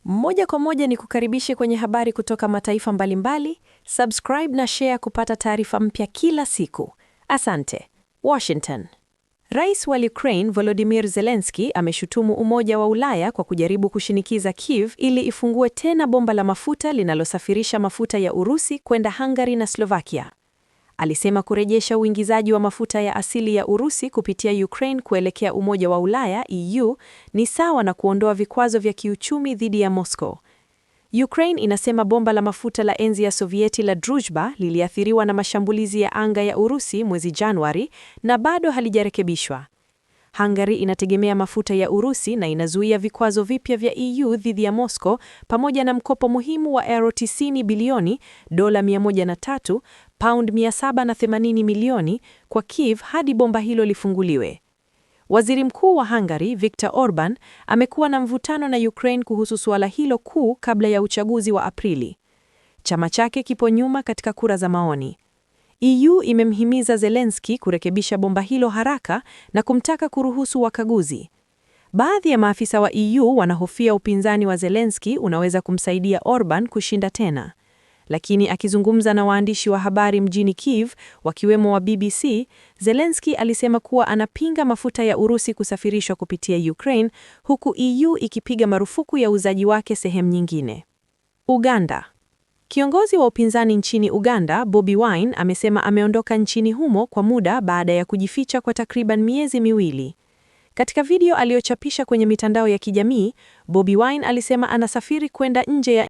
Moja kwa moja ni kukaribishe kwenye habari kutoka mataifa mbalimbali. Subscribe na share kupata taarifa mpya kila siku. Asante. Washington. Rais wa Ukraine Volodymyr Zelensky ameshutumu Umoja wa Ulaya kwa kujaribu kushinikiza Kyiv ili ifungue tena bomba la mafuta linalosafirisha mafuta ya Urusi kwenda Hungary na Slovakia. Alisema kurejesha uingizaji wa mafuta ya asili ya Urusi kupitia Ukraine kuelekea Umoja wa Ulaya EU ni sawa na kuondoa vikwazo vya kiuchumi dhidi ya Moscow. Ukraine inasema bomba la mafuta la enzi ya Sovieti la Druzhba liliathiriwa na mashambulizi ya anga ya Urusi mwezi Januari na bado halijarekebishwa. Hungary inategemea mafuta ya Urusi na inazuia vikwazo vipya vya EU dhidi ya Moscow pamoja na mkopo muhimu wa euro 90 bilioni, dola 103, pound 780 milioni kwa Kyiv hadi bomba hilo lifunguliwe. Waziri Mkuu wa Hungary, Viktor Orban, amekuwa na mvutano na Ukraine kuhusu suala hilo kuu kabla ya uchaguzi wa Aprili. Chama chake kipo nyuma katika kura za maoni. EU imemhimiza Zelensky kurekebisha bomba hilo haraka na kumtaka kuruhusu wakaguzi. Baadhi ya maafisa wa EU wanahofia upinzani wa Zelensky unaweza kumsaidia Orban kushinda tena. Lakini akizungumza na waandishi wa habari mjini Kyiv, wakiwemo wa BBC, Zelensky alisema kuwa anapinga mafuta ya Urusi kusafirishwa kupitia Ukraine, huku EU ikipiga marufuku ya uuzaji wake sehemu nyingine. Uganda. Kiongozi wa upinzani nchini Uganda, Bobi Wine, amesema ameondoka nchini humo kwa muda baada ya kujificha kwa takriban miezi miwili. Katika video aliyochapisha kwenye mitandao ya kijamii, Bobi Wine alisema anasafiri kwenda nje ya